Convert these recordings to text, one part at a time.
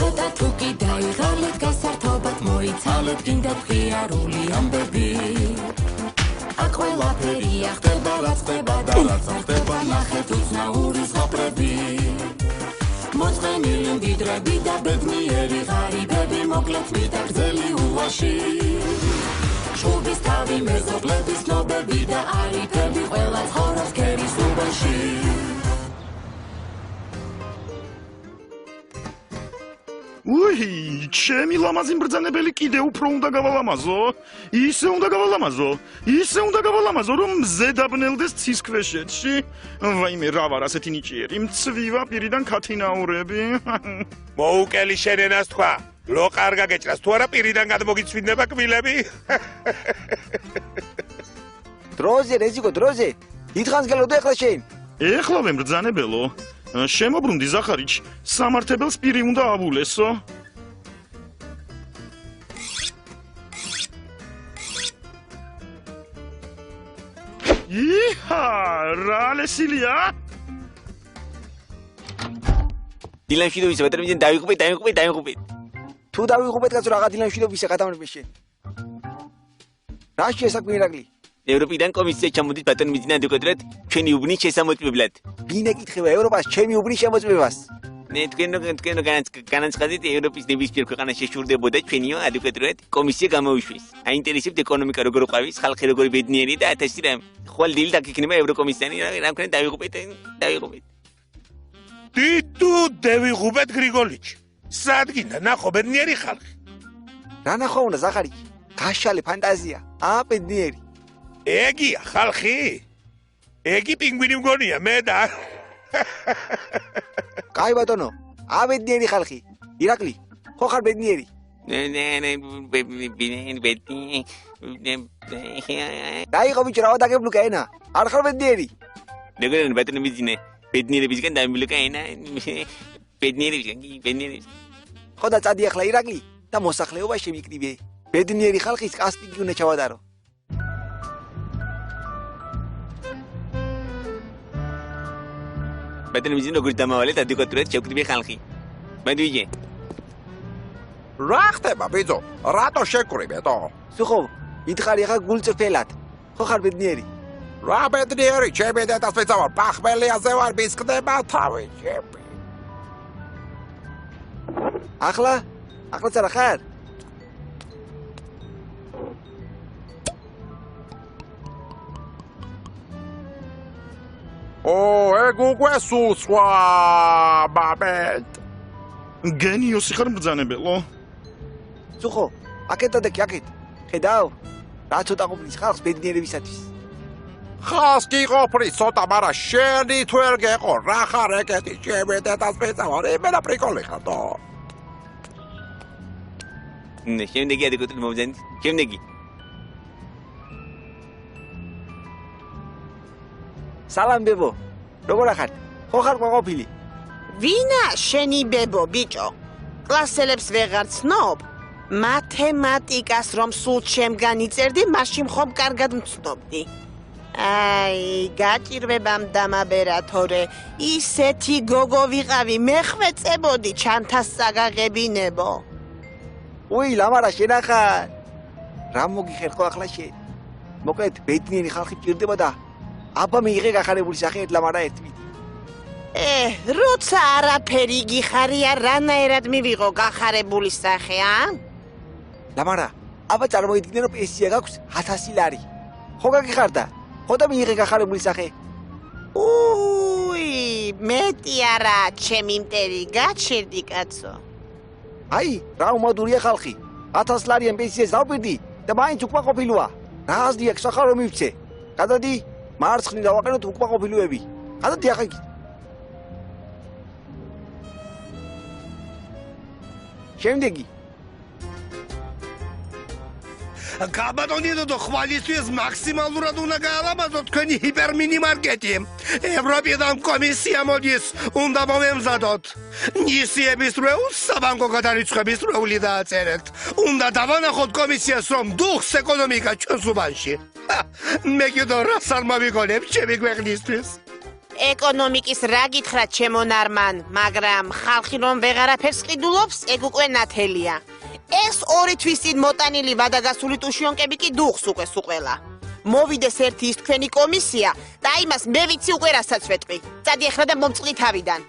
ცოტა თუ კი დაიღალეთ გასართობად მოიცალეთ გინდათ ღიარული ამბები აქ ყველაფერია ხდება რაც ხდება და რაც არ ხდება ნახეთ უცნაური ზღაპრები მოწყენილი მდიდრები და ბედნიერი ღარიბები მოკლეთ მიდაგრძელი უვაში შუბის თავი მეზობლების ცნობები და არიფები ყველა ცხოვრობს ქერის უბანში უი, ჩემი ლამაზი მბრძანებელი კიდე უფრო უნდა გავალამაზო. ისე უნდა გავალამაზო, რომ მზე დაბნელდეს ცის ქვეშეთში. ვაიმე, რა ვარ ასეთი ნიჭიერი, მცვივა პირიდან ქათინაურები. მოუკელი შენენას თქვა. რო კარგა გეჭრას, თუ არა პირიდან გადმოგიცვინდება კბილები. დროზე, რეზიკო, დროზე. დიდხანს გელოდო ეხლა შენ. ეხლავე მბრძანებელო. შემოbrunდი ზახარიჩ, სამართებელს პირი უნდა აბულესო. იჰა, რა ლესილია? დილანშვიდობის ვეტერმინიდან დავიღუპეთ. თუ დავიღუპეთ კაცო რაღა დილანშვიდობისა გადამრბე შენ. რა შეესაქმე ირაკლი? ევროპიდან კომისია ჩამოდით ბატონ მიძინა დაკოდრეთ ჩვენი უბნის შესამოწმებლად. ვინ ეკითხება ევროპას ჩემი უბნის შემოწმებას? ნე თქვენო განაცხადეთ ევროპის ნებისმიერ ქვეყანაში შეშურდებოდა ჩვენიო ადვოკატურად კომისია გამოუშვეს. აინტერესებთ ეკონომიკა როგორ ყვავის, ხალხი როგორ ბედნიერი და 1000 რამ. ხვალ დილით აქ იქნება ევროკომისიანი რა მქონე დავიღუპეთ. თითო დავიღუპეთ გრიგოლიჩ. სადგინდა ნახო ბედნიერი ხალხი. რა ნახო უნდა ზახარი? გაშალე ფანტაზია. ბედნიერი. ეგია ხალხი? ეგი პინგვინი მგონია მე და კაი ბატონო, ბედნიერი ხალხი. ირაკლი, ხო ხარ ბედნიერი? დაიღო ბიჭო, რა დაგებლუკა ენა? არ ხარ ბედნიერი? როგორ ბატონო მიძინე, ბედნიერებისგან დამიბლუკა ენა, ბედნიერებისგან. ხო და წადი ახლა ირაკლი და მოსახლეობა შემიკრიბე. ბედნიერი ხალხის კასტინგი უნდა ჩავატარო. ბატონო მიძინე როგორ დამავალეთ ადვოკატურად შევკრიბე ხალხი. მადვიჯე. რა ხდება ბიძო? რატო შეკრიბეთო? სუხო, ითხარი ახლა გულწრფელად. ხო ხარ ბედნიერი? რა ბედნიერი, ჩემი დედას მეცავარ, პახმელიაზე ვარ, მისკდება თავი ჩემი. ახლა წერა ხარ? ეგ უკვე სუსვა ბაბეთ. გენიოსი ხარ მბრძანებელო. სუხო, აქეთ დადექი, აქეთ. ხედავ? რა ცოტა ყოფნის ხალხს ბედნიერებისათვის. ხალხს კი ყოფნის ცოტა, მაგრამ შენი თუ ვერ გეყო, რა ხარ ეკეთი, ჩემი დედას მეცავარ, იმენა პრიკოლი ხარდო. შემდეგი ადვოკატი მომძანით, შემდეგი. სალამ ბებო, როგორ ახარ? ხო ხარ ყოფილი? ვინა შენი ბებო, ბიჭო? კლასელებს ვეღარ ცნობ? მათემატიკას რომ სულ ჩემგან იწერდი, მაშინ ხომ კარგად მცნობდი. აი, გაჭირვებამ დამაბერა თორე, ისეთი გოგო ვიყავი, მეხვეწებოდი ჩანთას საგაღებინებო. უი, ლამარა შენ ახარ. რა მოგიხერ ხო ახლა შენ? მოკლედ ბედნიერი ხალხი ჭირდება და აბა მიიღე გახარებული სახე ლამარა ერთმით. როცა არაფერი გიხარია, რანაირად მივიღო გახარებული სახე, ლამარა, აბა წარმოიდგინე რომ პენსია გაქვს 1000 ლარი. ხო გაგიხარდა? ხო და მიიღე გახარებული სახე. უი, მეტი არა, ჩემი მტერი, გაჩერდი კაცო. აი, რა უმადურია ხალხი. 1000 ლარიან პენსიას დავპირდი და მაინც უკმაყოფილოა. რა აზრი აქვს ახლა რომ მივცე? გადადი, მარცხნივ დავაყენოთ უკმაყოფილოები. გადადი ახლა იქ. შემდეგი. გაბატონიდო ხვალისთვის მაქსიმალურად უნდა გაალამაზოთ თქვენი ჰიპერმინიმარკეტი. ევროპიდან კომისია მოდის, უნდა მომემზადოთ. ნისიების დროულს საბანკო გადარიცხვების დროული დააწერეთ. უნდა დავანახოთ კომისიას, რომ დუხს ეკონომიკა ჩვენს უბანში. მე კიდევ რას არ მოვიგონებ ჩემი ქვეყნისთვის. ეკონომიკის რა გითხრა ჩემო ნარმან, მაგრამ ხალხი რომ ვეღარაფერს ყიდულობს, ეგ უკვე ნათელია. ეს 2 თვის წინ მოტანილი ვადაგასული ტუშიონკები კი დუხს უკვე სუყველა. მოვიდეს ერთი ის თქვენი კომისია და იმას მე ვიცი უკვე რასაც ვეტყვი. წადი ახლა და მომწყდი თავიდან.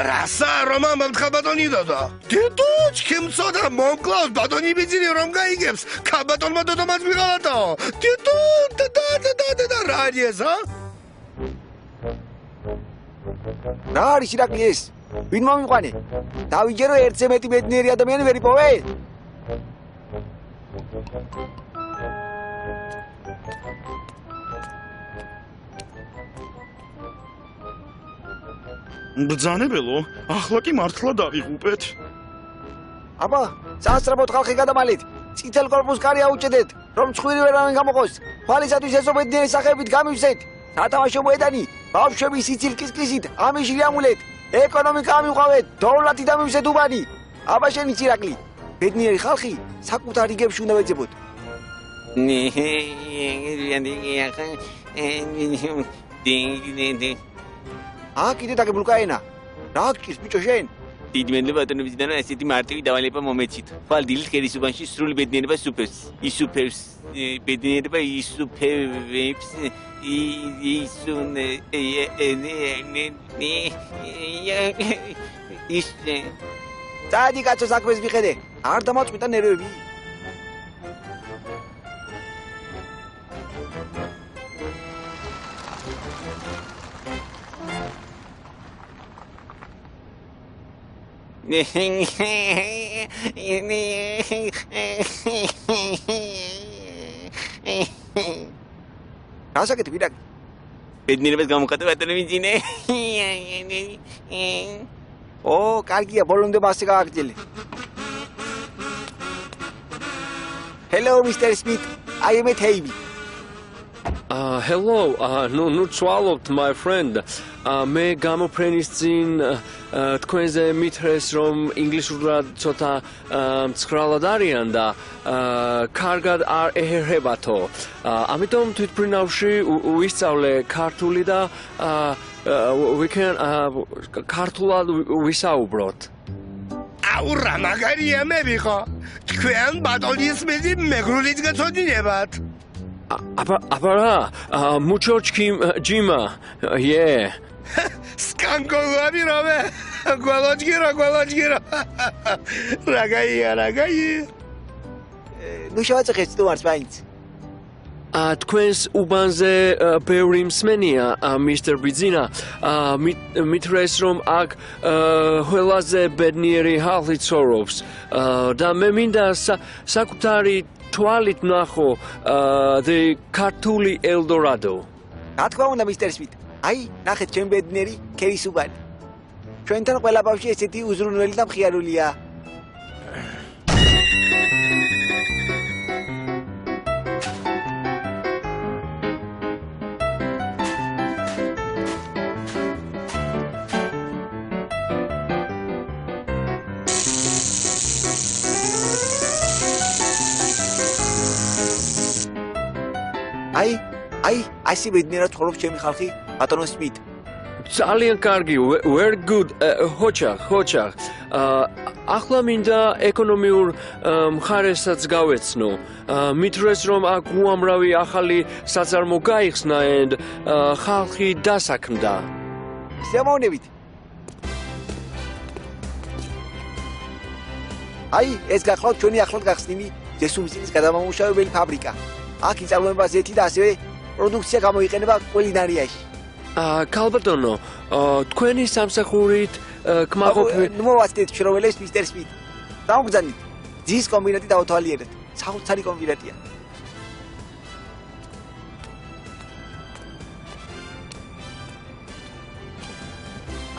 რასა რომა მომთხა ბატონი დოდა. დედოჩკი მწოდა მომკლავს ბატონი ბიძინი რომ გაიგებს. ქაბატონმა დოდომაც მიყავათო. დედო და რადიესა? რა არის ირაკლი ეს? ვინ მომიყვანე? დავიჯერო ერთზე მეტი ბედნიერი ადამიანი ვერ იპოვე? ბრძანებელო, ახლა კი მართლა დავიღუპეთ. აბა, სასწრაფოდ ხალხი გადამალეთ. წითელ კორპუსს კარი აუჭედეთ, რომ ცხვირი ვერავინ გამოყოს. თვალისათვის ესო ბედნიერი სახეებით გამივსეთ. სათამაშო მოედანი, ბავშვების სიცილკის კისით, ამიში ამულეთ. ეკონომიკა ამიყვავეთ, დოვლათი დამივსეთ უბანი. აბა შენი ირაკლი, ბედნიერი ხალხი საკუთარ რიგებში უნდა ვეძებოთ. კიდე დაგებულკა ენა. რა გჭირს ბიჭო შენ? დიდი მადლობა ბატონობისგან რომ ესეთი მარტივი დავალება მომეცით. ხვალ დილით კერისუბანში სრული ბედნიერება სუფევს. ისუფევს ბედნიერება ისუფევებს წადი კაცო საქმეს მიხედე. არ დამაწყვიტა ნერვები. რასაკეთებ ირაკლი? ბედნიერებას გამოვხატე ბატონობიძინე. კარგია, ბოლომდე მასე გააგრძელე. Hello, Mr. Smith. I am at Haby. Hello. No swallowed, my friend. მე გამოფრენის წინ თქვენზე მითხრეს რომ ინგლისურად ცოტა მცხრალად არიან და კარგად არ ეჰერხებათო. ამიტომ თვითმფრინავში ვისწავლე ქართული და we can ქართულად ვისაუბროთ. აუ რა მაგარია მე ვიყო. თქვენ ბატონის მეძი მეგრულიც გაწოდინებათ. აბარა, მუჩოჩკი ჯიმა. Yeah. სკანკოლები რომე. გვალოჯგირო. რაგაია. ნუ შევაწეხეთ სტუმარს მაინც. თქვენს უბანზე ბევრი მსმენია, Mr. ბიძინა. მითხრეს რომ აქ ყველაზე ბედნიერი ხალხი ცხოვრობს და მე მინდა საკუთარი თვალით ნახო the ქართული ელდორადო. რა თქმა უნდა, Mr. Smith. აი, ნახეთ ჩემ ბედნიერი კერისუბანი. ჩვენთან ყველა ბავშვი ესეთი უზრუნველი და მხიარულია. აი, ასე ბედნიერად ცხოვრობს ჩემი ხალხი, ბატონო სმით. ძალიან კარგი, very good, ხოჩა. ახლა მინდა ეკონომიურ მხარესაც გავეცნო. მითხრეს რომ აქ უამრავი ახალი საწარმო გაიხსნა and ხალხი დასაქმდა. შემოვნებით. აი, ეს გახლავთ ჩვენი ახლად გახსნილი ძესუმწინის გადამამუშავებელი ფაბრიკა. აქ იწარმოება ზეთი და ასევე პროდუქცია გამოიყენება კულინარიაში. ქალბატონო, თქვენი სამსახურით კმაყოფილი მოვაცდეთ შრომელებს Mr. Smith. დამოგზავნით. ძის კომბინატი დავთვალიერეთ. საოცარი კომბინატია.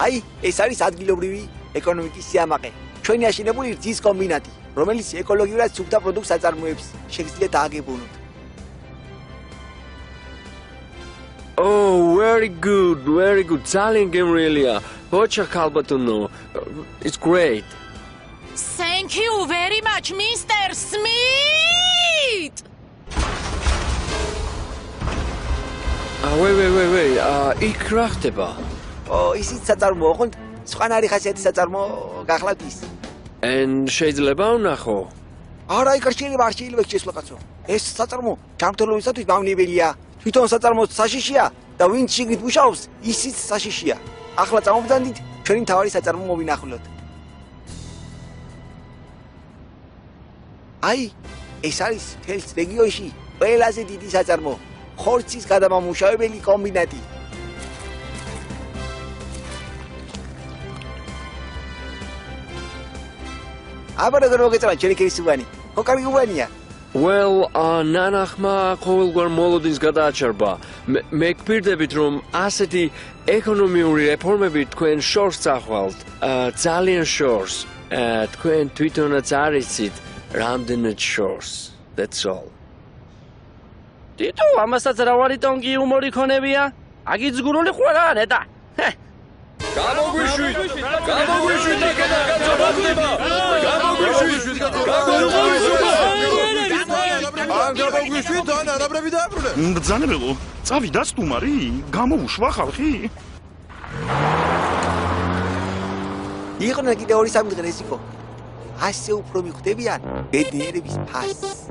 აი, ეს არის ადგილობრივი ეკონომიკის სიამაყე. ჩვენი აშენებული ძის კომბინატი, რომელიც ეკოლოგიურად სუფთა პროდუქტს აწარმოებს, შეგიძლიათ ააგებუნოთ. Oh, very good. ძალიან გემრიელია. ხოჩა ქალბატონო. It's great. Thank you very much, Mr. Smith. ვეი, იქ რა ხდება? ისიც საწარმოო, ხო? სხვანაირი ხასიათის საწარმო გახლავთ ის. შეიძლება ვნახო? არა, იქ არ შეიძლება შეცვლა კაცო. ეს საწარმო ჯანმრთელობისათვის მავნებელია. თვითონ საწარმო საშიშია და ვინც შიგნით მუშაობს, ისიც საშიშია. ახლა წამოვბრძანდით, ჩვენი მთავარი საწარმო მოვინახულოთ. აი, ეს არის მთელს რეგიონში ყველაზე დიდი საწარმო, ხორცის გადამამუშავებელი კომბინატი. აბა როგორ მოგეწონა ჩვენი ქერისუბანი? ხო კარგი უბანია. ნანახმა ყოველგვარ მოლოდინს გადააჩერბა. მე გპირდებით, რომ ასეთი ეკონომიური რეფორმები თქვენ შორს წახვალთ. ძალიან შორს. თქვენ თვითონაც არ იცით, რამდენად შორს. That's all. თითო ამასაც რავარი ტონგი იუმორი ქონებია? აგიძგურული ყველა ნეტა. გამოგვიშვით და გადაგაცნობდება. გამოგვიშვით და არაბრები დააბრუნე. მბრძანებელო, წავიდა სტუმარი, გამოუშვა ხალხი. იყვნენ კიდე 2-3 დღეს იყო. ასე უფრო მიხვდებიან ბედნიერების ფასს.